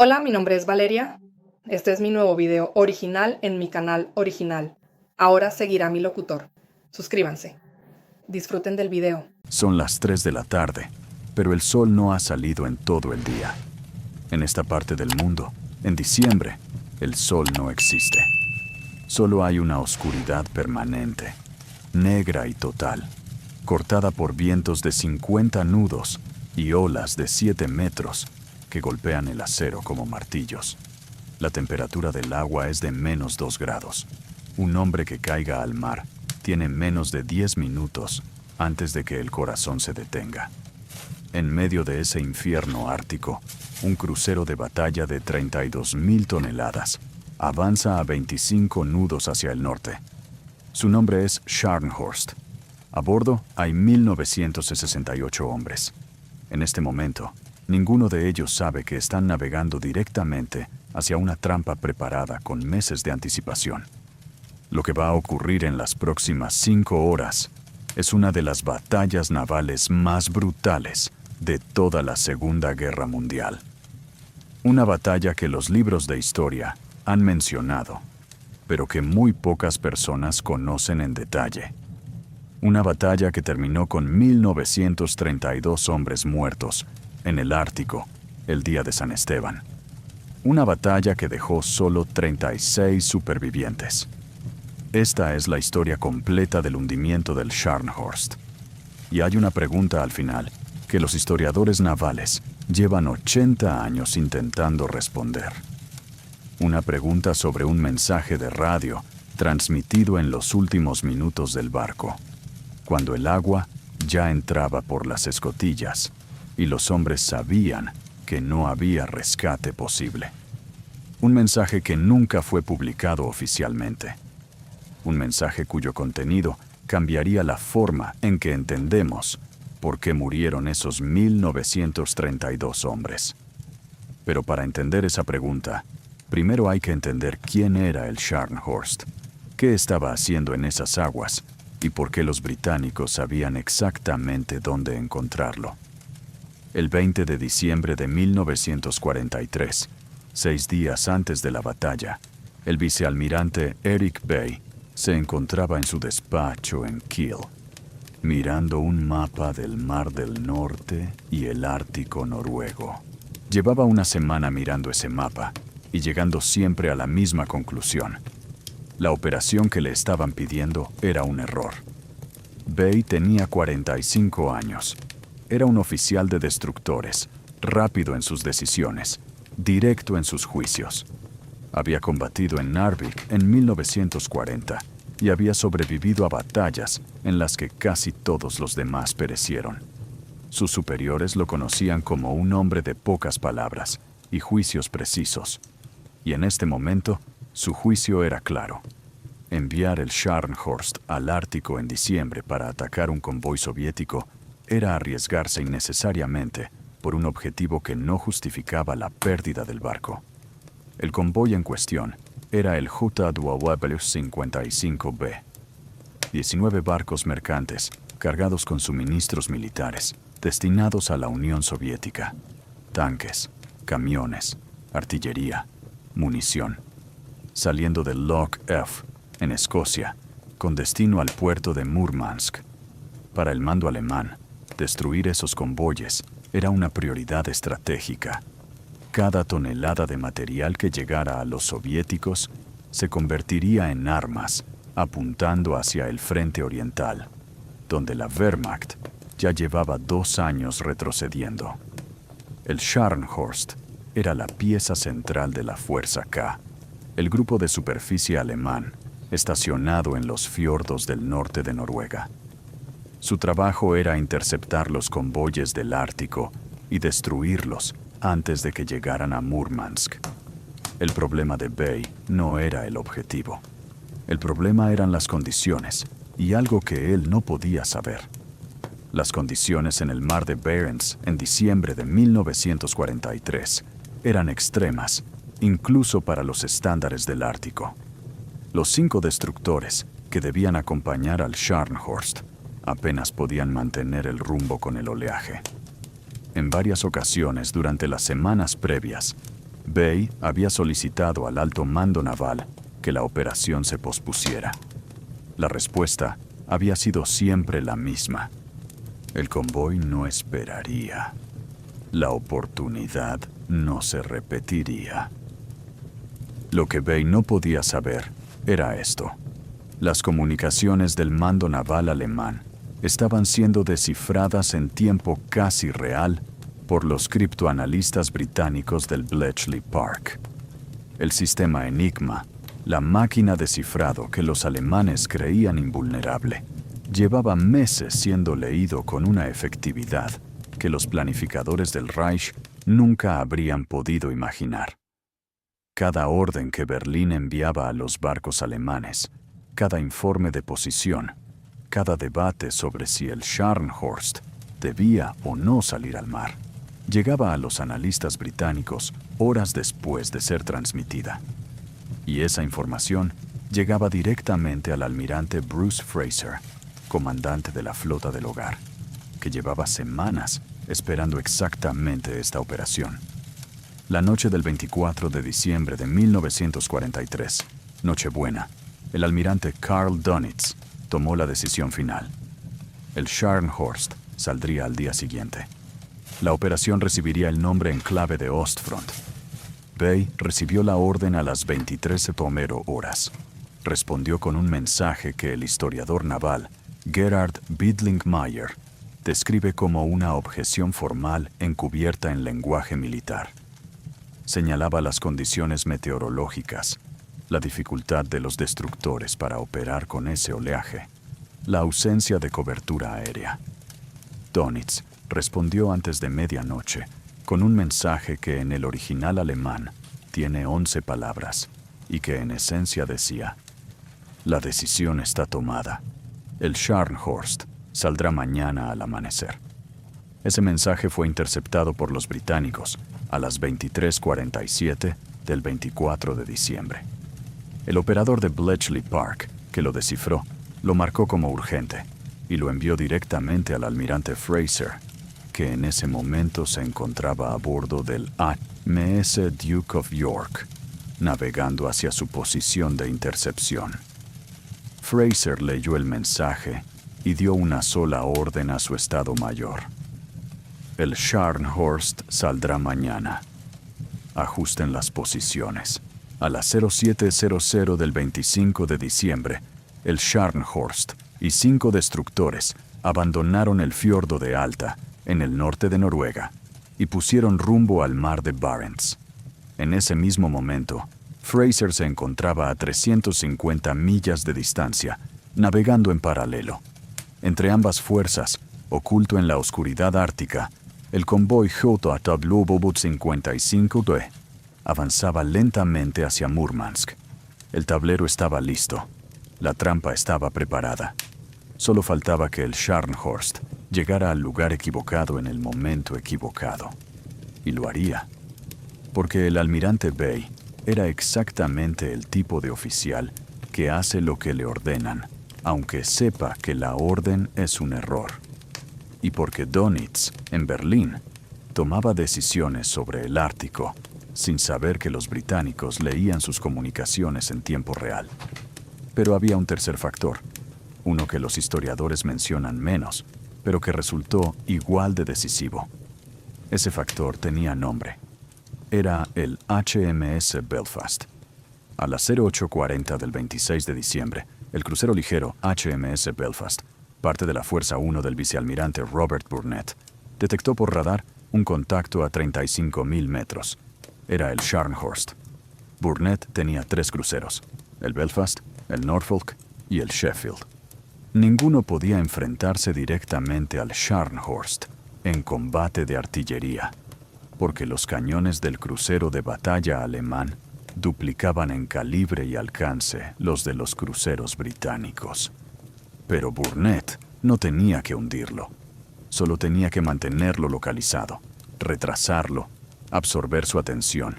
Hola, mi nombre es Valeria. Este es mi nuevo video original en mi canal original. Ahora seguirá mi locutor. Suscríbanse. Disfruten del video. Son las 3 de la tarde, pero el sol no ha salido en todo el día. En esta parte del mundo, en diciembre, el sol no existe. Solo hay una oscuridad permanente, negra y total, cortada por vientos de 50 nudos y olas de 7 metros que golpean el acero como martillos. La temperatura del agua es de -2 grados. Un hombre que caiga al mar tiene menos de 10 minutos antes de que el corazón se detenga. En medio de ese infierno ártico, un crucero de batalla de 32.000 toneladas avanza a 25 nudos hacia el norte. Su nombre es Scharnhorst. A bordo hay 1.968 hombres. En este momento, ninguno de ellos sabe que están navegando directamente hacia una trampa preparada con meses de anticipación. Lo que va a ocurrir en las próximas 5 horas es una de las batallas navales más brutales de toda la Segunda Guerra Mundial. Una batalla que los libros de historia han mencionado, pero que muy pocas personas conocen en detalle. Una batalla que terminó con 1.932 hombres muertos en el Ártico el día de San Esteban. Una batalla que dejó solo 36 supervivientes. Esta es la historia completa del hundimiento del Scharnhorst. Y hay una pregunta al final que los historiadores navales llevan 80 años intentando responder. Una pregunta sobre un mensaje de radio transmitido en los últimos minutos del barco, cuando el agua ya entraba por las escotillas y los hombres sabían que no había rescate posible. Un mensaje que nunca fue publicado oficialmente. Un mensaje cuyo contenido cambiaría la forma en que entendemos por qué murieron esos 1.932 hombres. Pero para entender esa pregunta, primero hay que entender quién era el Scharnhorst, qué estaba haciendo en esas aguas y por qué los británicos sabían exactamente dónde encontrarlo. El 20 de diciembre de 1943, 6 días antes de la batalla, el vicealmirante Eric Bay se encontraba en su despacho en Kiel, mirando un mapa del Mar del Norte y el Ártico noruego. Llevaba una semana mirando ese mapa y llegando siempre a la misma conclusión. La operación que le estaban pidiendo era un error. Bay tenía 45 años. Era un oficial de destructores, rápido en sus decisiones, directo en sus juicios. Había combatido en Narvik en 1940 y había sobrevivido a batallas en las que casi todos los demás perecieron. Sus superiores lo conocían como un hombre de pocas palabras y juicios precisos. Y en este momento, su juicio era claro. Enviar el Scharnhorst al Ártico en diciembre para atacar un convoy soviético era arriesgarse innecesariamente por un objetivo que no justificaba la pérdida del barco. El convoy en cuestión era el Jutta Duawavelus 55B. 19 barcos mercantes cargados con suministros militares destinados a la Unión Soviética. Tanques, camiones, artillería, munición. Saliendo de Loch F, en Escocia, con destino al puerto de Murmansk. Para el mando alemán, destruir esos convoyes era una prioridad estratégica. Cada tonelada de material que llegara a los soviéticos se convertiría en armas, apuntando hacia el frente oriental, donde la Wehrmacht ya llevaba 2 años retrocediendo. El Scharnhorst era la pieza central de la Fuerza K, el grupo de superficie alemán, estacionado en los fiordos del norte de Noruega. Su trabajo era interceptar los convoyes del Ártico y destruirlos antes de que llegaran a Murmansk. El problema de Bay no era el objetivo. El problema eran las condiciones y algo que él no podía saber. Las condiciones en el mar de Barents en diciembre de 1943 eran extremas, incluso para los estándares del Ártico. Los 5 destructores que debían acompañar al Scharnhorst apenas podían mantener el rumbo con el oleaje. En varias ocasiones durante las semanas previas, Bay había solicitado al alto mando naval que la operación se pospusiera. La respuesta había sido siempre la misma. El convoy no esperaría. La oportunidad no se repetiría. Lo que Bay no podía saber era esto. Las comunicaciones del mando naval alemán estaban siendo descifradas en tiempo casi real por los criptoanalistas británicos del Bletchley Park. El sistema Enigma, la máquina de cifrado que los alemanes creían invulnerable, llevaba meses siendo leído con una efectividad que los planificadores del Reich nunca habrían podido imaginar. Cada orden que Berlín enviaba a los barcos alemanes, cada informe de posición, cada debate sobre si el Scharnhorst debía o no salir al mar, llegaba a los analistas británicos horas después de ser transmitida. Y esa información llegaba directamente al almirante Bruce Fraser, comandante de la flota del hogar, que llevaba semanas esperando exactamente esta operación. La noche del 24 de diciembre de 1943, Nochebuena, el almirante Karl Dönitz tomó la decisión final. El Scharnhorst saldría al día siguiente. La operación recibiría el nombre en clave de Ostfront. Bay recibió la orden a las 23:00 horas. Respondió con un mensaje que el historiador naval Gerhard Bidlingmeier describe como una objeción formal encubierta en lenguaje militar. Señalaba las condiciones meteorológicas, la dificultad de los destructores para operar con ese oleaje, la ausencia de cobertura aérea. Dönitz respondió antes de medianoche con un mensaje que en el original alemán tiene 11 palabras y que en esencia decía: la decisión está tomada. El Scharnhorst saldrá mañana al amanecer. Ese mensaje fue interceptado por los británicos a las 23:47 del 24 de diciembre. El operador de Bletchley Park, que lo descifró, lo marcó como urgente y lo envió directamente al almirante Fraser, que en ese momento se encontraba a bordo del HMS Duke of York, navegando hacia su posición de intercepción. Fraser leyó el mensaje y dio una sola orden a su Estado Mayor: el Scharnhorst saldrá mañana. Ajusten las posiciones. A las 07:00 del 25 de diciembre, el Scharnhorst y 5 destructores abandonaron el fiordo de Alta, en el norte de Noruega, y pusieron rumbo al mar de Barents. En ese mismo momento, Fraser se encontraba a 350 millas de distancia, navegando en paralelo. Entre ambas fuerzas, oculto en la oscuridad ártica, el convoy Jota Tablobobot 55D avanzaba lentamente hacia Murmansk. El tablero estaba listo. La trampa estaba preparada. Solo faltaba que el Scharnhorst llegara al lugar equivocado en el momento equivocado. Y lo haría. Porque el almirante Bay era exactamente el tipo de oficial que hace lo que le ordenan, aunque sepa que la orden es un error. Y porque Dönitz, en Berlín, tomaba decisiones sobre el Ártico, sin saber que los británicos leían sus comunicaciones en tiempo real. Pero había un tercer factor, uno que los historiadores mencionan menos, pero que resultó igual de decisivo. Ese factor tenía nombre. Era el HMS Belfast. A las 08:40 del 26 de diciembre, el crucero ligero HMS Belfast, parte de la Fuerza 1 del vicealmirante Robert Burnett, detectó por radar un contacto a 35.000 metros. Era el Scharnhorst. Burnett tenía 3 cruceros, el Belfast, el Norfolk y el Sheffield. Ninguno podía enfrentarse directamente al Scharnhorst en combate de artillería, porque los cañones del crucero de batalla alemán duplicaban en calibre y alcance los de los cruceros británicos. Pero Burnett no tenía que hundirlo, solo tenía que mantenerlo localizado, retrasarlo, absorber su atención,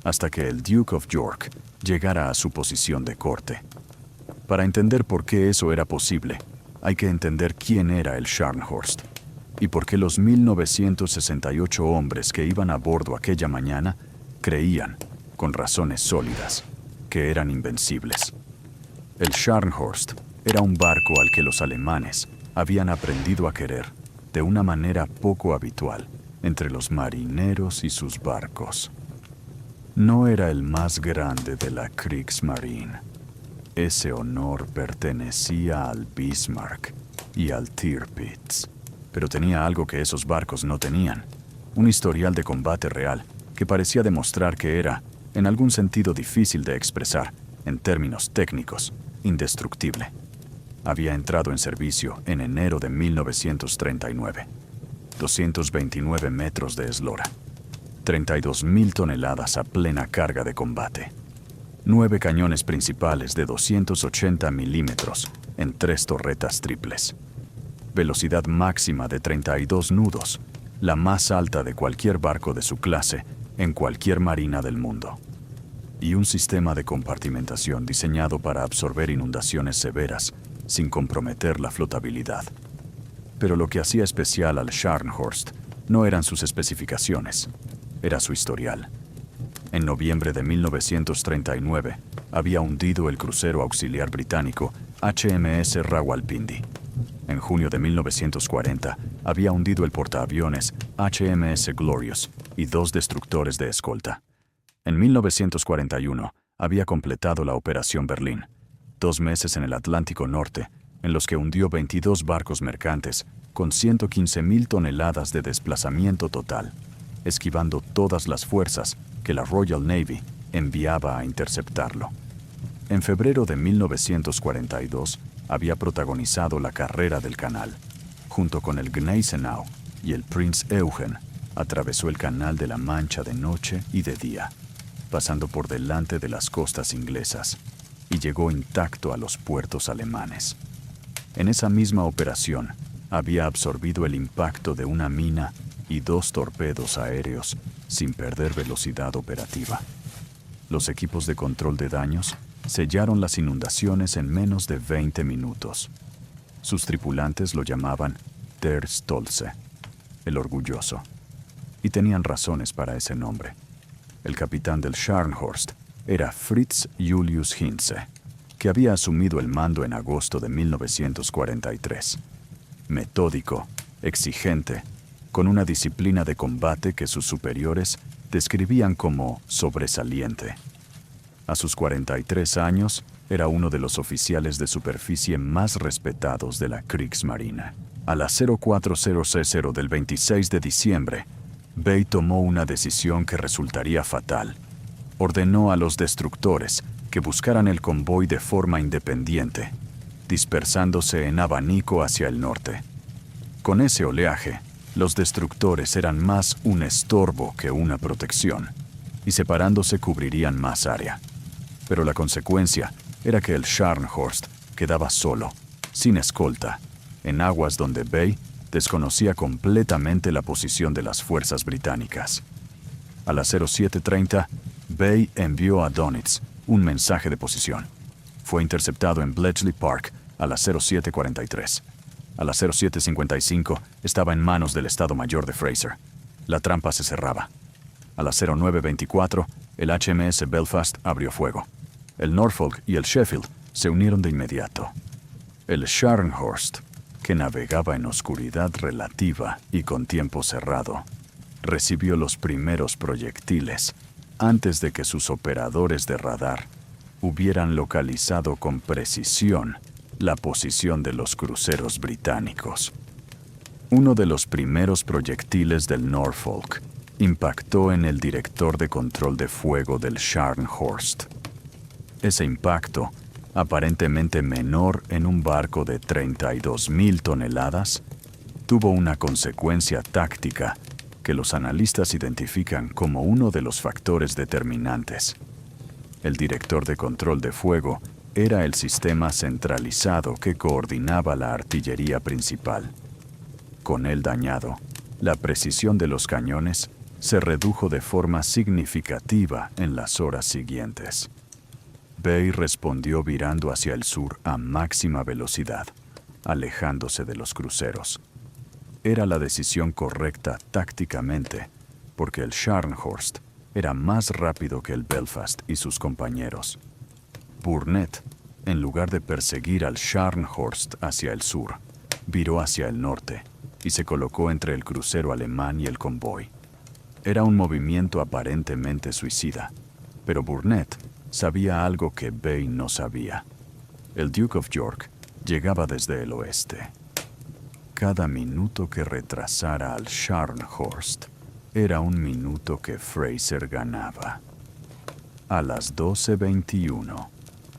hasta que el Duke of York llegara a su posición de corte. Para entender por qué eso era posible, hay que entender quién era el Scharnhorst y por qué los 1968 hombres que iban a bordo aquella mañana creían, con razones sólidas, que eran invencibles. El Scharnhorst era un barco al que los alemanes habían aprendido a querer de una manera poco habitual entre los marineros y sus barcos. No era el más grande de la Kriegsmarine. Ese honor pertenecía al Bismarck y al Tirpitz, pero tenía algo que esos barcos no tenían: un historial de combate real que parecía demostrar que era, en algún sentido difícil de expresar, en términos técnicos, indestructible. Había entrado en servicio en enero de 1939. 229 metros de eslora. 32.000 toneladas a plena carga de combate. 9 cañones principales de 280 milímetros en 3 torretas triples. Velocidad máxima de 32 nudos, la más alta de cualquier barco de su clase en cualquier marina del mundo. Y un sistema de compartimentación diseñado para absorber inundaciones severas sin comprometer la flotabilidad. Pero lo que hacía especial al Scharnhorst no eran sus especificaciones, era su historial. En noviembre de 1939 había hundido el crucero auxiliar británico HMS Rawalpindi. En junio de 1940 había hundido el portaaviones HMS Glorious y 2 destructores de escolta. En 1941 había completado la Operación Berlín, 2 meses en el Atlántico Norte, en los que hundió 22 barcos mercantes con 115.000 toneladas de desplazamiento total, esquivando todas las fuerzas que la Royal Navy enviaba a interceptarlo. En febrero de 1942 había protagonizado la Carrera del Canal. Junto con el Gneisenau y el Prinz Eugen, atravesó el Canal de la Mancha de noche y de día, pasando por delante de las costas inglesas, y llegó intacto a los puertos alemanes. En esa misma operación, había absorbido el impacto de una mina y 2 torpedos aéreos sin perder velocidad operativa. Los equipos de control de daños sellaron las inundaciones en menos de 20 minutos. Sus tripulantes lo llamaban Der Stolze, el orgulloso, y tenían razones para ese nombre. El capitán del Scharnhorst era Fritz Julius Hintze, que había asumido el mando en agosto de 1943. Metódico, exigente, con una disciplina de combate que sus superiores describían como sobresaliente. A sus 43 años, era uno de los oficiales de superficie más respetados de la Kriegsmarine. A las 04:00 del 26 de diciembre, Bay tomó una decisión que resultaría fatal. Ordenó a los destructores que buscaran el convoy de forma independiente, dispersándose en abanico hacia el norte. Con ese oleaje, los destructores eran más un estorbo que una protección, y separándose cubrirían más área. Pero la consecuencia era que el Scharnhorst quedaba solo, sin escolta, en aguas donde Bay desconocía completamente la posición de las fuerzas británicas. A las 07:30, Bay envió a Dönitz un mensaje de posición. Fue interceptado en Bletchley Park a las 07:43. A las 07:55 estaba en manos del Estado Mayor de Fraser. La trampa se cerraba. A las 09:24, el HMS Belfast abrió fuego. El Norfolk y el Sheffield se unieron de inmediato. El Scharnhorst, que navegaba en oscuridad relativa y con tiempo cerrado, recibió los primeros proyectiles antes de que sus operadores de radar hubieran localizado con precisión la posición de los cruceros británicos. Uno de los primeros proyectiles del Norfolk impactó en el director de control de fuego del Scharnhorst. Ese impacto, aparentemente menor en un barco de 32.000 toneladas, tuvo una consecuencia táctica que los analistas identifican como uno de los factores determinantes. El director de control de fuego era el sistema centralizado que coordinaba la artillería principal. Con él dañado, la precisión de los cañones se redujo de forma significativa en las horas siguientes. Bay respondió virando hacia el sur a máxima velocidad, alejándose de los cruceros. Era la decisión correcta tácticamente, porque el Scharnhorst era más rápido que el Belfast y sus compañeros. Burnett, en lugar de perseguir al Scharnhorst hacia el sur, viró hacia el norte y se colocó entre el crucero alemán y el convoy. Era un movimiento aparentemente suicida, pero Burnett sabía algo que Bay no sabía. El Duke of York llegaba desde el oeste. Cada minuto que retrasara al Scharnhorst era un minuto que Fraser ganaba. A las 12:21,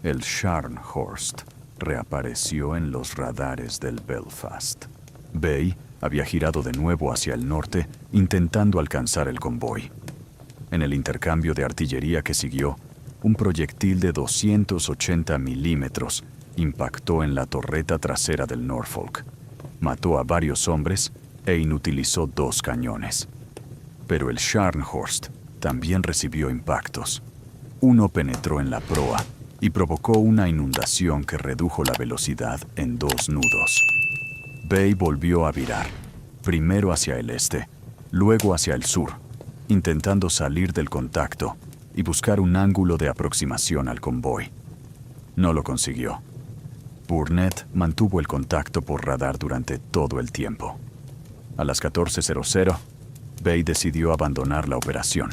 el Scharnhorst reapareció en los radares del Belfast. Bay había girado de nuevo hacia el norte, intentando alcanzar el convoy. En el intercambio de artillería que siguió, un proyectil de 280 milímetros impactó en la torreta trasera del Norfolk. Mató a varios hombres e inutilizó 2 cañones. Pero el Scharnhorst también recibió impactos. Uno penetró en la proa y provocó una inundación que redujo la velocidad en 2 nudos. Bay volvió a virar, primero hacia el este, luego hacia el sur, intentando salir del contacto y buscar un ángulo de aproximación al convoy. No lo consiguió. Burnett mantuvo el contacto por radar durante todo el tiempo. A las 14:00, Bay decidió abandonar la operación.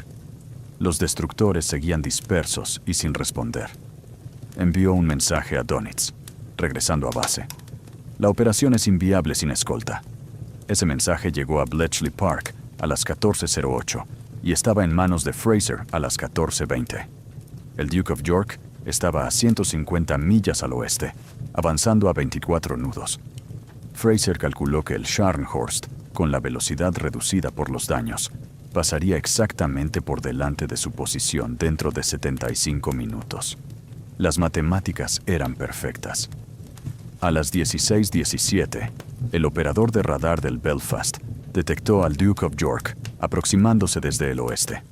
Los destructores seguían dispersos y sin responder. Envió un mensaje a Dönitz, regresando a base. La operación es inviable sin escolta. Ese mensaje llegó a Bletchley Park a las 14:08 y estaba en manos de Fraser a las 14:20. El Duke of York estaba a 150 millas al oeste, avanzando a 24 nudos. Fraser calculó que el Scharnhorst, con la velocidad reducida por los daños, pasaría exactamente por delante de su posición dentro de 75 minutos. Las matemáticas eran perfectas. A las 16:17, el operador de radar del Belfast detectó al Duke of York aproximándose desde el oeste.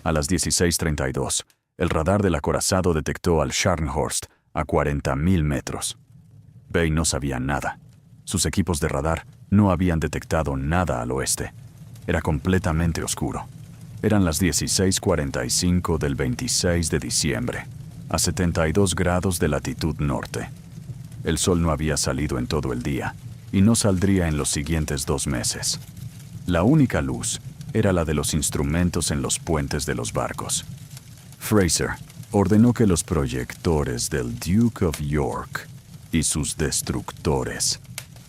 A las 16:32, el radar del acorazado detectó al Scharnhorst a 40.000 metros. Bay no sabía nada. Sus equipos de radar no habían detectado nada al oeste. Era completamente oscuro. Eran las 16:45 del 26 de diciembre, a 72 grados de latitud norte. El sol no había salido en todo el día y no saldría en los siguientes 2 meses. La única luz era la de los instrumentos en los puentes de los barcos. Fraser ordenó que los proyectores del Duke of York y sus destructores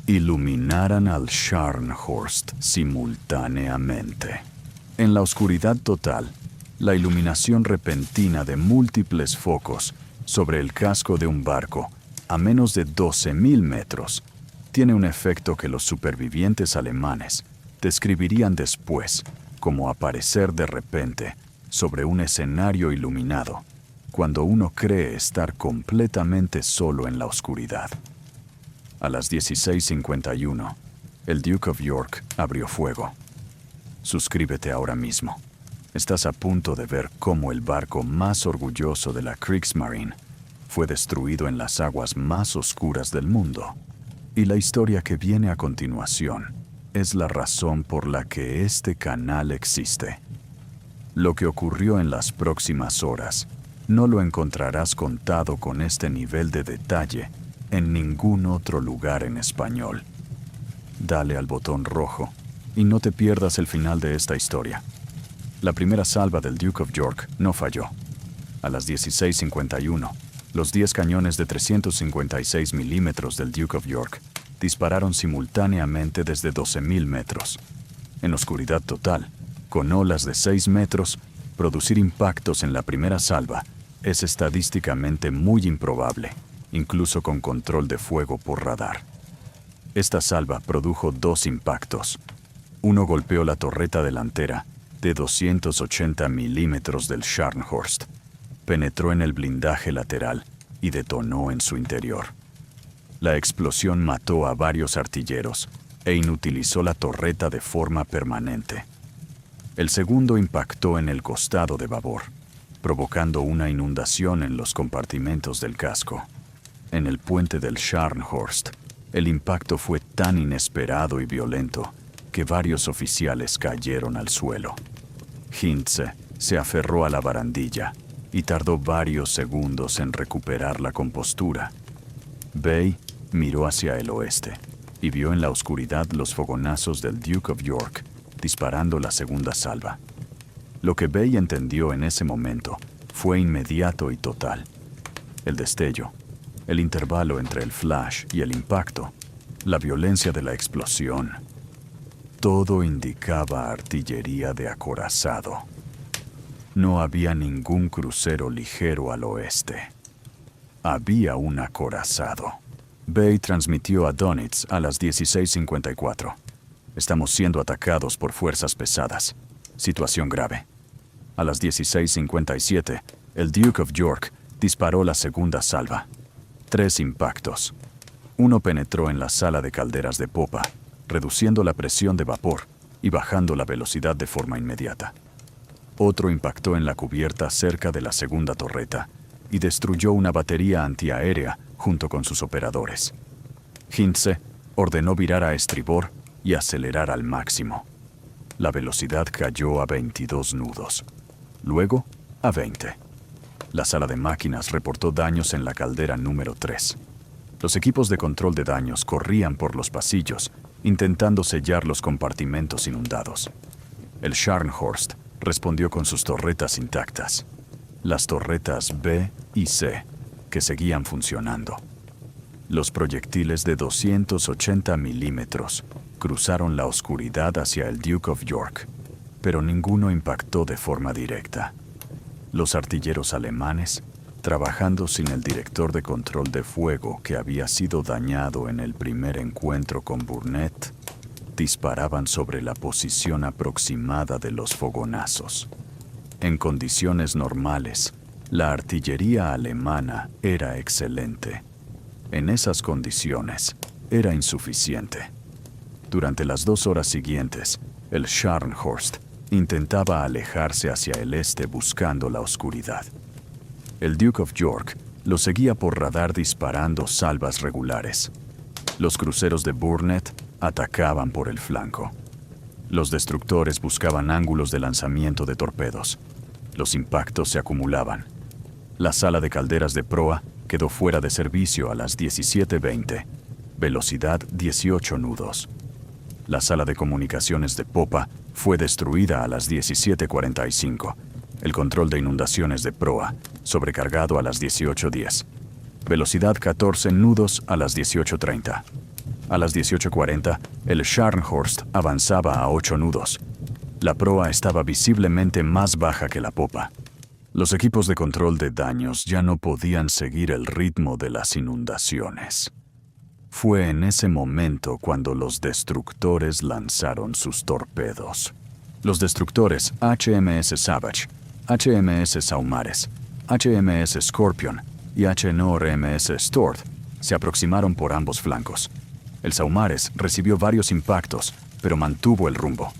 iluminaran al Scharnhorst simultáneamente. En la oscuridad total, la iluminación repentina de múltiples focos sobre el casco de un barco a menos de 12.000 metros tiene un efecto que los supervivientes alemanes describirían después como aparecer de repente sobre un escenario iluminado cuando uno cree estar completamente solo en la oscuridad. A las 16:51, el Duke of York abrió fuego. Suscríbete ahora mismo. Estás a punto de ver cómo el barco más orgulloso de la Kriegsmarine fue destruido en las aguas más oscuras del mundo. Y la historia que viene a continuación es la razón por la que este canal existe. Lo que ocurrió en las próximas horas no lo encontrarás contado con este nivel de detalle en ningún otro lugar en español. Dale al botón rojo y no te pierdas el final de esta historia. La primera salva del Duke of York no falló. A las 16:51, los 10 cañones de 356 milímetros del Duke of York dispararon simultáneamente desde 12.000 metros. En oscuridad total, con olas de 6 metros, producir impactos en la primera salva es estadísticamente muy improbable, incluso con control de fuego por radar. Esta salva produjo 2 impactos. Uno golpeó la torreta delantera de 280 milímetros del Scharnhorst, penetró en el blindaje lateral y detonó en su interior. La explosión mató a varios artilleros e inutilizó la torreta de forma permanente. El segundo impactó en el costado de babor, provocando una inundación en los compartimentos del casco. En el puente del Scharnhorst, el impacto fue tan inesperado y violento que varios oficiales cayeron al suelo. Hintze se aferró a la barandilla y tardó varios segundos en recuperar la compostura. Bay miró hacia el oeste y vio en la oscuridad los fogonazos del Duke of York disparando la segunda salva. Lo que Bay entendió en ese momento fue inmediato y total. El destello, el intervalo entre el flash y el impacto, la violencia de la explosión. Todo indicaba artillería de acorazado. No había ningún crucero ligero al oeste. Había un acorazado. Bay transmitió a Donitz a las 16:54. Estamos siendo atacados por fuerzas pesadas. Situación grave. A las 16:57, el Duke of York disparó la segunda salva. 3 impactos. Uno penetró en la sala de calderas de popa, reduciendo la presión de vapor y bajando la velocidad de forma inmediata. Otro impactó en la cubierta cerca de la segunda torreta y destruyó una batería antiaérea junto con sus operadores. Hintze ordenó virar a estribor y acelerar al máximo. La velocidad cayó a 22 nudos, luego a 20. La sala de máquinas reportó daños en la caldera número 3. Los equipos de control de daños corrían por los pasillos, intentando sellar los compartimentos inundados. El Scharnhorst respondió con sus torretas intactas. Las torretas B y C, que seguían funcionando. Los proyectiles de 280 milímetros cruzaron la oscuridad hacia el Duke of York, pero ninguno impactó de forma directa. Los artilleros alemanes, trabajando sin el director de control de fuego que había sido dañado en el primer encuentro con Burnett, disparaban sobre la posición aproximada de los fogonazos. En condiciones normales, la artillería alemana era excelente. En esas condiciones, era insuficiente. Durante las 2 horas siguientes, el Scharnhorst intentaba alejarse hacia el este buscando la oscuridad. El Duke of York lo seguía por radar disparando salvas regulares. Los cruceros de Burnett atacaban por el flanco. Los destructores buscaban ángulos de lanzamiento de torpedos. Los impactos se acumulaban. La sala de calderas de proa quedó fuera de servicio a las 17:20, velocidad 18 nudos. La sala de comunicaciones de popa fue destruida a las 17:45. El control de inundaciones de proa, sobrecargado a las 18:10. Velocidad 14 nudos a las 18:30. A las 18:40, el Scharnhorst avanzaba a 8 nudos. La proa estaba visiblemente más baja que la popa. Los equipos de control de daños ya no podían seguir el ritmo de las inundaciones. Fue en ese momento cuando los destructores lanzaron sus torpedos. Los destructores HMS Savage, HMS Saumarez, HMS Scorpion y HNORMS Stord se aproximaron por ambos flancos. El Saumarez recibió varios impactos, pero mantuvo el rumbo.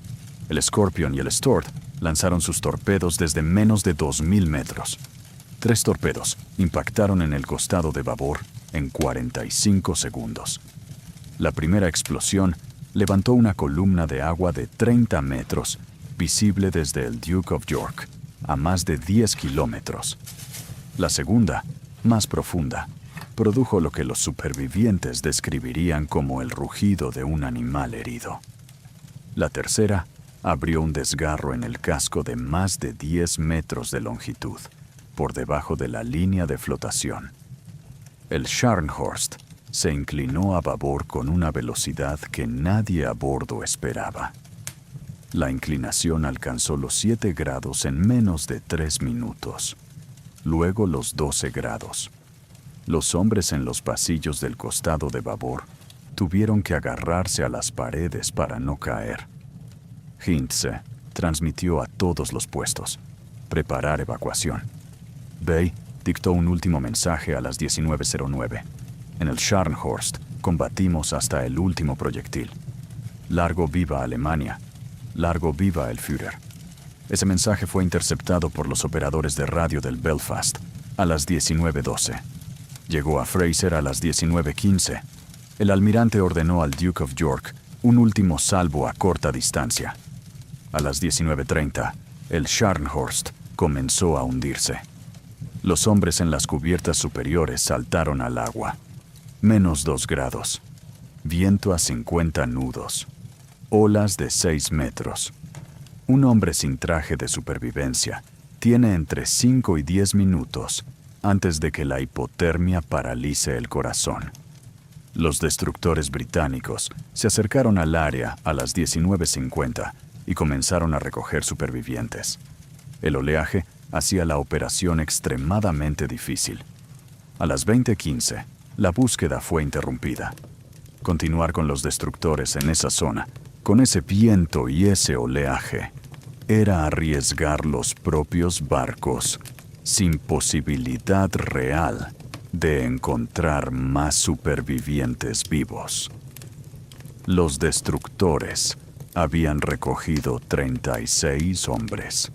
El Scorpion y el Stord lanzaron sus torpedos desde menos de 2.000 metros. 3 torpedos impactaron en el costado de babor en 45 segundos. La primera explosión levantó una columna de agua de 30 metros, visible desde el Duke of York, a más de 10 kilómetros. La segunda, más profunda, produjo lo que los supervivientes describirían como el rugido de un animal herido. La tercera abrió un desgarro en el casco de más de 10 metros de longitud, por debajo de la línea de flotación. El Scharnhorst se inclinó a babor con una velocidad que nadie a bordo esperaba. La inclinación alcanzó los 7 grados en menos de 3 minutos, luego los 12 grados. Los hombres en los pasillos del costado de babor tuvieron que agarrarse a las paredes para no caer. Hintze transmitió a todos los puestos: preparar evacuación. Bay dictó un último mensaje a las 19:09. En el Scharnhorst combatimos hasta el último proyectil. Largo viva Alemania. Largo viva el Führer. Ese mensaje fue interceptado por los operadores de radio del Belfast a las 19:12. Llegó a Fraser a las 19:15. El almirante ordenó al Duke of York un último salvo a corta distancia. A las 19:30, el Scharnhorst comenzó a hundirse. Los hombres en las cubiertas superiores saltaron al agua. -2 grados. Viento a 50 nudos. Olas de 6 metros. Un hombre sin traje de supervivencia tiene entre 5 y 10 minutos antes de que la hipotermia paralice el corazón. Los destructores británicos se acercaron al área a las 19:50 y comenzaron a recoger supervivientes. El oleaje hacía la operación extremadamente difícil. A las 20:15, la búsqueda fue interrumpida. Continuar con los destructores en esa zona, con ese viento y ese oleaje, era arriesgar los propios barcos, sin posibilidad real de encontrar más supervivientes vivos. Los destructores habían recogido 36 hombres.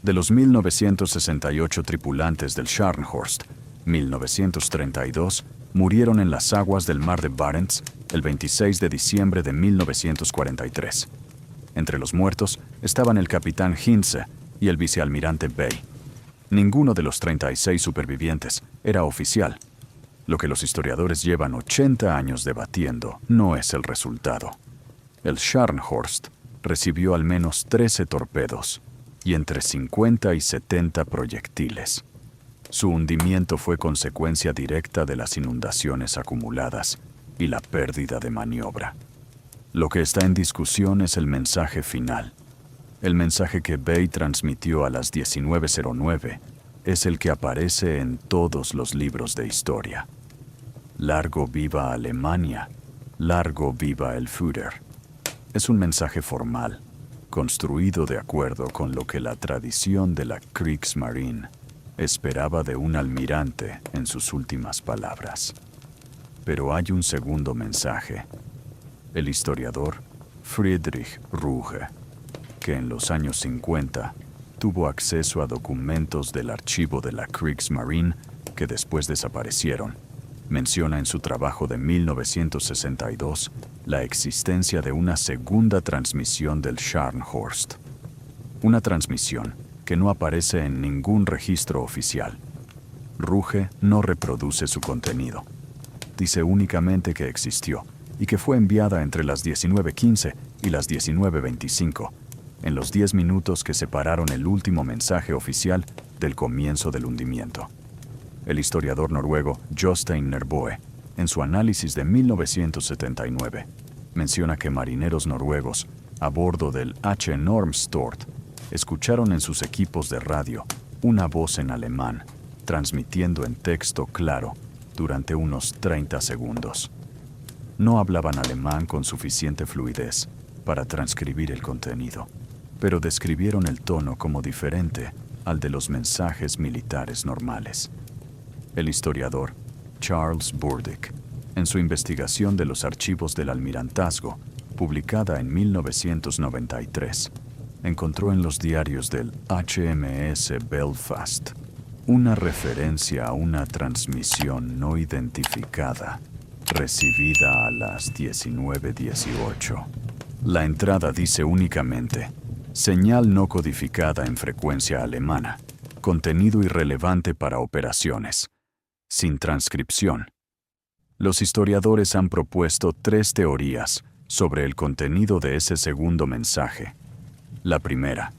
De los 1968 tripulantes del Scharnhorst, 1932 murieron en las aguas del mar de Barents el 26 de diciembre de 1943. Entre los muertos estaban el capitán Hintze y el vicealmirante Bay. Ninguno de los 36 supervivientes era oficial. Lo que los historiadores llevan 80 años debatiendo no es el resultado. El Scharnhorst recibió al menos 13 torpedos y entre 50 y 70 proyectiles. Su hundimiento fue consecuencia directa de las inundaciones acumuladas y la pérdida de maniobra. Lo que está en discusión es el mensaje final. El mensaje que Bay transmitió a las 19:09 es el que aparece en todos los libros de historia. Largo viva Alemania, largo viva el Führer. Es un mensaje formal, construido de acuerdo con lo que la tradición de la Kriegsmarine esperaba de un almirante en sus últimas palabras. Pero hay un segundo mensaje. El historiador Friedrich Ruge, que en los años 50 tuvo acceso a documentos del archivo de la Kriegsmarine que después desaparecieron, menciona en su trabajo de 1962 la existencia de una segunda transmisión del Scharnhorst. Una transmisión que no aparece en ningún registro oficial. Ruge no reproduce su contenido. Dice únicamente que existió y que fue enviada entre las 19:15 y las 19:25, en los 10 minutos que separaron el último mensaje oficial del comienzo del hundimiento. El historiador noruego Jostein Nerboe, en su análisis de 1979, menciona que marineros noruegos a bordo del H. Normstort escucharon en sus equipos de radio una voz en alemán, transmitiendo en texto claro durante unos 30 segundos. No hablaban alemán con suficiente fluidez para transcribir el contenido, pero describieron el tono como diferente al de los mensajes militares normales. El historiador Charles Burdick, en su investigación de los archivos del Almirantazgo, publicada en 1993, encontró en los diarios del HMS Belfast una referencia a una transmisión no identificada recibida a las 19:18. La entrada dice únicamente: señal no codificada en frecuencia alemana, contenido irrelevante para operaciones, sin transcripción. Los historiadores han propuesto 3 teorías sobre el contenido de ese segundo mensaje. La primera,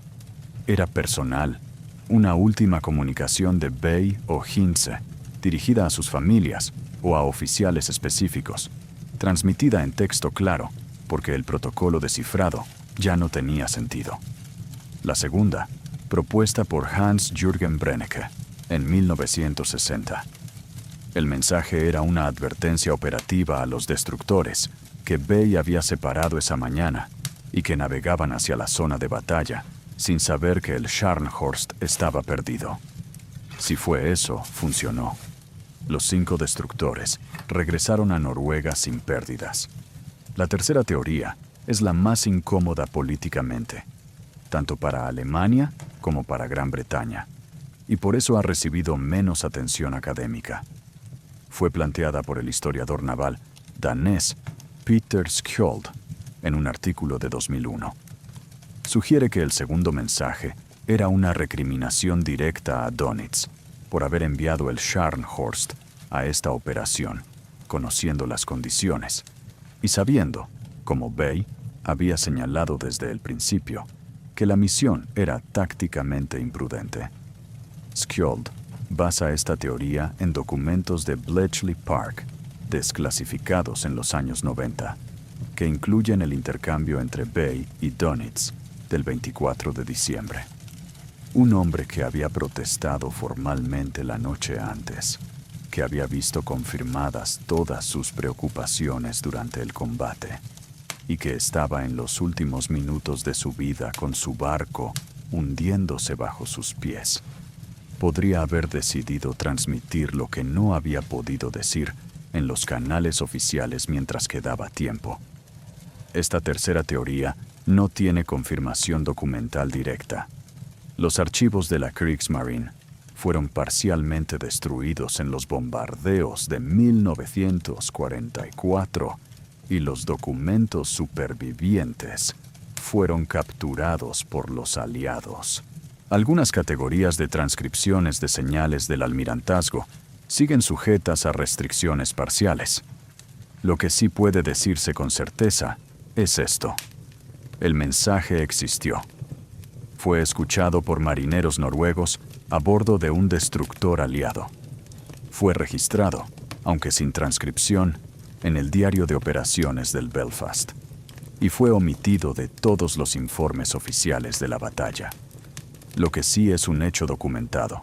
era personal, una última comunicación de Bay o Hintze, dirigida a sus familias o a oficiales específicos, transmitida en texto claro, porque el protocolo descifrado ya no tenía sentido. La segunda, propuesta por Hans-Jürgen Brennecke en 1960. El mensaje era una advertencia operativa a los destructores que Bay había separado esa mañana y que navegaban hacia la zona de batalla sin saber que el Scharnhorst estaba perdido. Si fue eso, funcionó. Los 5 destructores regresaron a Noruega sin pérdidas. La tercera teoría es la más incómoda políticamente, tanto para Alemania como para Gran Bretaña, y por eso ha recibido menos atención académica. Fue planteada por el historiador naval danés Peter Skjold en un artículo de 2001. Sugiere que el segundo mensaje era una recriminación directa a Dönitz por haber enviado el Scharnhorst a esta operación, conociendo las condiciones y sabiendo, como Bay había señalado desde el principio, que la misión era tácticamente imprudente. Skjold basa esta teoría en documentos de Bletchley Park, desclasificados en los años 90, que incluyen el intercambio entre Bay y Dönitz del 24 de diciembre. Un hombre que había protestado formalmente la noche antes, que había visto confirmadas todas sus preocupaciones durante el combate y que estaba en los últimos minutos de su vida con su barco hundiéndose bajo sus pies. Podría haber decidido transmitir lo que no había podido decir en los canales oficiales mientras quedaba tiempo. Esta tercera teoría no tiene confirmación documental directa. Los archivos de la Kriegsmarine fueron parcialmente destruidos en los bombardeos de 1944 y los documentos supervivientes fueron capturados por los aliados. Algunas categorías de transcripciones de señales del almirantazgo siguen sujetas a restricciones parciales. Lo que sí puede decirse con certeza es esto: el mensaje existió. Fue escuchado por marineros noruegos a bordo de un destructor aliado. Fue registrado, aunque sin transcripción, en el diario de operaciones del Belfast, y fue omitido de todos los informes oficiales de la batalla. Lo que sí es un hecho documentado.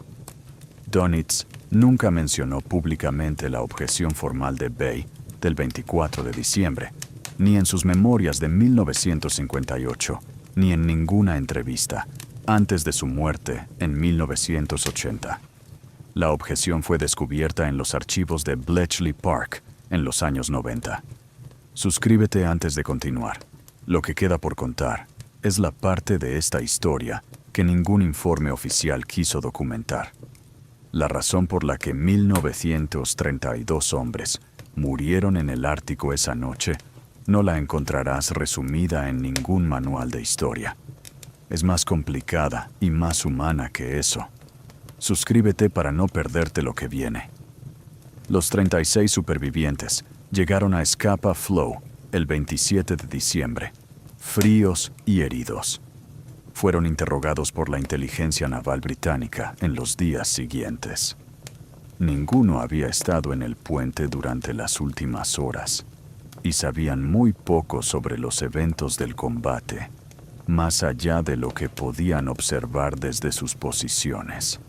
Dönitz nunca mencionó públicamente la objeción formal de Bay del 24 de diciembre, ni en sus memorias de 1958, ni en ninguna entrevista, antes de su muerte en 1980. La objeción fue descubierta en los archivos de Bletchley Park en los años 90. Suscríbete antes de continuar. Lo que queda por contar es la parte de esta historia que ningún informe oficial quiso documentar. La razón por la que 1932 hombres murieron en el Ártico esa noche no la encontrarás resumida en ningún manual de historia. Es más complicada y más humana que eso. Suscríbete para no perderte lo que viene. Los 36 supervivientes llegaron a Scapa Flow el 27 de diciembre, fríos y heridos. Fueron interrogados por la inteligencia naval británica en los días siguientes. Ninguno había estado en el puente durante las últimas horas y sabían muy poco sobre los eventos del combate, más allá de lo que podían observar desde sus posiciones.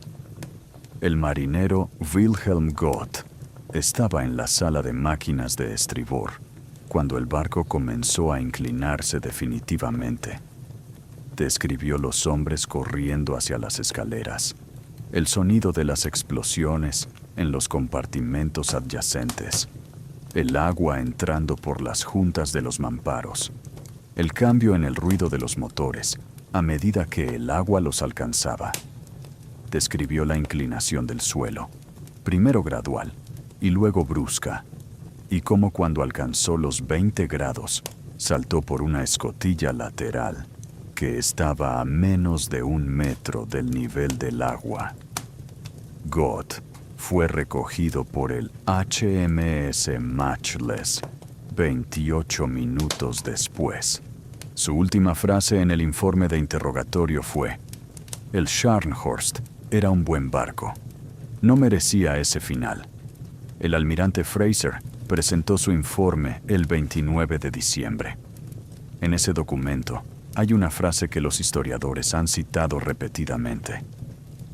El marinero Wilhelm Gott estaba en la sala de máquinas de estribor cuando el barco comenzó a inclinarse definitivamente. Describió los hombres corriendo hacia las escaleras, el sonido de las explosiones en los compartimentos adyacentes, el agua entrando por las juntas de los mamparos, el cambio en el ruido de los motores a medida que el agua los alcanzaba. Describió la inclinación del suelo, primero gradual y luego brusca, y cómo cuando alcanzó los 20 grados, saltó por una escotilla lateral que estaba a menos de 1 metro del nivel del agua. Gott fue recogido por el HMS Matchless 28 minutos después. Su última frase en el informe de interrogatorio fue: el Scharnhorst era un buen barco. No merecía ese final. El almirante Fraser presentó su informe el 29 de diciembre. En ese documento hay una frase que los historiadores han citado repetidamente.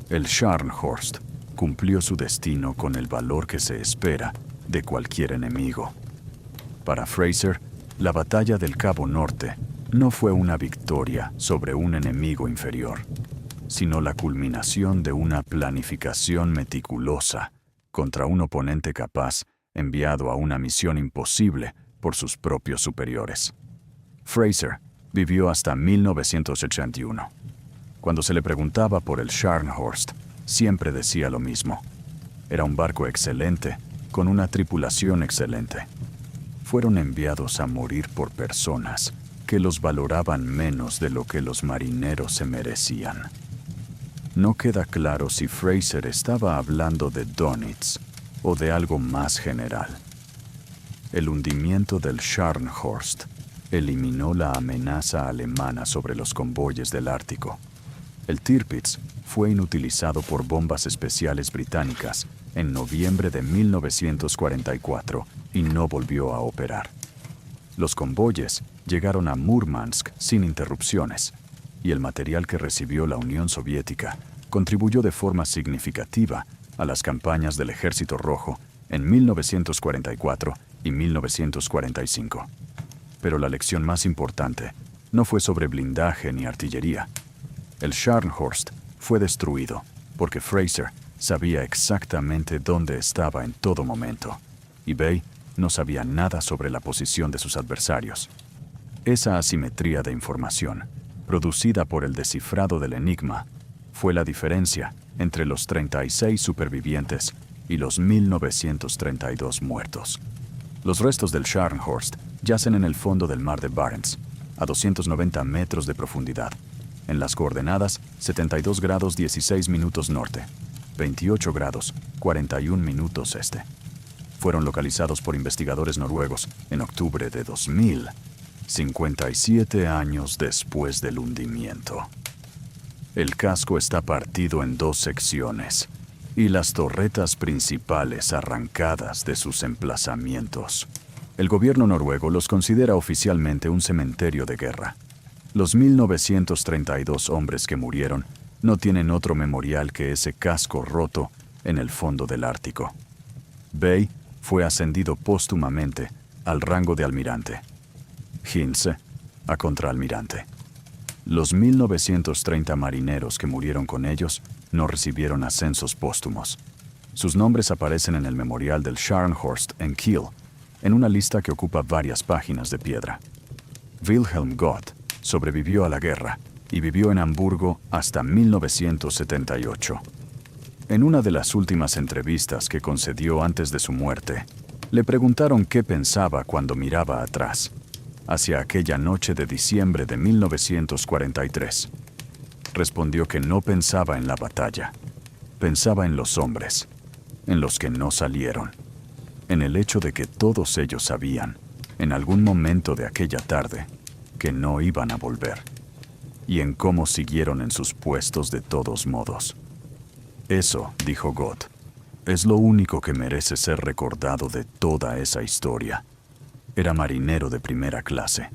El Scharnhorst cumplió su destino con el valor que se espera de cualquier enemigo. Para Fraser, la batalla del Cabo Norte no fue una victoria sobre un enemigo inferior, sino la culminación de una planificación meticulosa contra un oponente capaz enviado a una misión imposible por sus propios superiores. Fraser vivió hasta 1981. Cuando se le preguntaba por el Scharnhorst, siempre decía lo mismo. Era un barco excelente, con una tripulación excelente. Fueron enviados a morir por personas que los valoraban menos de lo que los marineros se merecían. No queda claro si Fraser estaba hablando de Dönitz o de algo más general. El hundimiento del Scharnhorst eliminó la amenaza alemana sobre los convoyes del Ártico. El Tirpitz fue inutilizado por bombas especiales británicas en noviembre de 1944 y no volvió a operar. Los convoyes llegaron a Murmansk sin interrupciones, y el material que recibió la Unión Soviética contribuyó de forma significativa a las campañas del Ejército Rojo en 1944 y 1945. Pero la lección más importante no fue sobre blindaje ni artillería. El Scharnhorst fue destruido porque Fraser sabía exactamente dónde estaba en todo momento, y Bay no sabía nada sobre la posición de sus adversarios. Esa asimetría de información, producida por el descifrado del enigma, fue la diferencia entre los 36 supervivientes y los 1932 muertos. Los restos del Scharnhorst yacen en el fondo del mar de Barents, a 290 metros de profundidad, en las coordenadas 72 grados 16 minutos norte, 28 grados 41 minutos este. Fueron localizados por investigadores noruegos en octubre de 2000, 57 años después del hundimiento. El casco está partido en 2 secciones y las torretas principales arrancadas de sus emplazamientos. El gobierno noruego los considera oficialmente un cementerio de guerra. Los 1932 hombres que murieron no tienen otro memorial que ese casco roto en el fondo del Ártico. Bay fue ascendido póstumamente al rango de almirante. Hintze a contraalmirante. Los 1930 marineros que murieron con ellos no recibieron ascensos póstumos. Sus nombres aparecen en el memorial del Scharnhorst en Kiel, en una lista que ocupa varias páginas de piedra. Wilhelm Gott sobrevivió a la guerra y vivió en Hamburgo hasta 1978. En una de las últimas entrevistas que concedió antes de su muerte, le preguntaron qué pensaba cuando miraba atrás, hacia aquella noche de diciembre de 1943. Respondió que no pensaba en la batalla, pensaba en los hombres, en los que no salieron, en el hecho de que todos ellos sabían, en algún momento de aquella tarde, que no iban a volver, y en cómo siguieron en sus puestos de todos modos. Eso, dijo Gott, es lo único que merece ser recordado de toda esa historia. Era marinero de primera clase.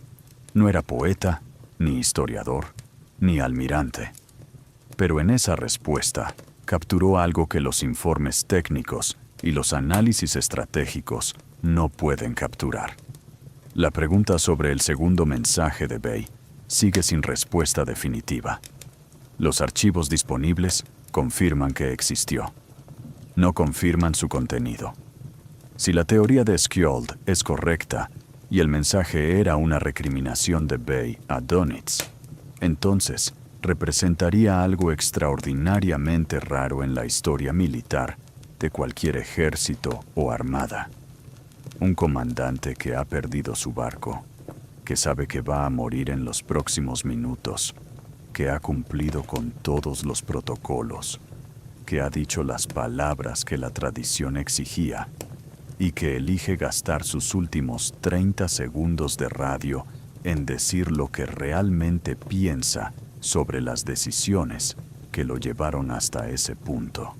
No era poeta, ni historiador, ni almirante. Pero en esa respuesta capturó algo que los informes técnicos y los análisis estratégicos no pueden capturar. La pregunta sobre el segundo mensaje de Bay sigue sin respuesta definitiva. Los archivos disponibles confirman que existió. No confirman su contenido. Si la teoría de Skjold es correcta y el mensaje era una recriminación de Bay a Dönitz, entonces representaría algo extraordinariamente raro en la historia militar de cualquier ejército o armada. Un comandante que ha perdido su barco, que sabe que va a morir en los próximos minutos, que ha cumplido con todos los protocolos, que ha dicho las palabras que la tradición exigía y que elige gastar sus últimos 30 segundos de radio en decir lo que realmente piensa sobre las decisiones que lo llevaron hasta ese punto.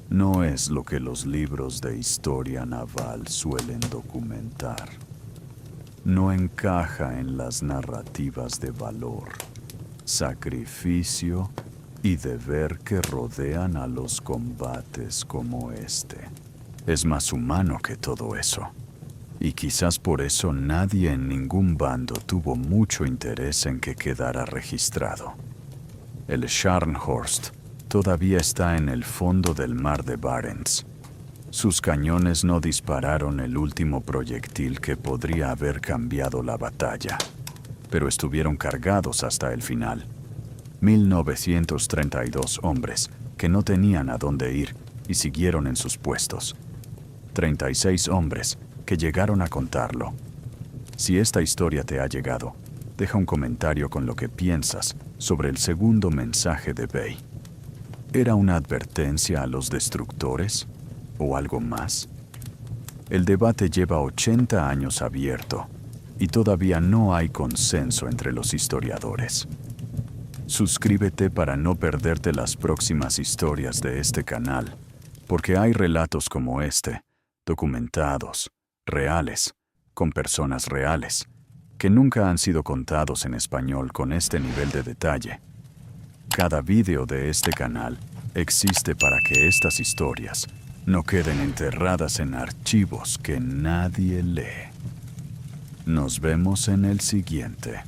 No es lo que los libros de historia naval suelen documentar. No encaja en las narrativas de valor, sacrificio y deber que rodean a los combates como este. Es más humano que todo eso. Y quizás por eso nadie en ningún bando tuvo mucho interés en que quedara registrado. El Scharnhorst todavía está en el fondo del mar de Barents. Sus cañones no dispararon el último proyectil que podría haber cambiado la batalla, pero estuvieron cargados hasta el final. 1932 hombres que no tenían a dónde ir y siguieron en sus puestos. 36 hombres que llegaron a contarlo. Si esta historia te ha llegado, deja un comentario con lo que piensas sobre el segundo mensaje de Bay. ¿Era una advertencia a los destructores o algo más? El debate lleva 80 años abierto y todavía no hay consenso entre los historiadores. Suscríbete para no perderte las próximas historias de este canal, porque hay relatos como este, documentados, reales, con personas reales, que nunca han sido contados en español con este nivel de detalle. Cada vídeo de este canal existe para que estas historias no queden enterradas en archivos que nadie lee. Nos vemos en el siguiente.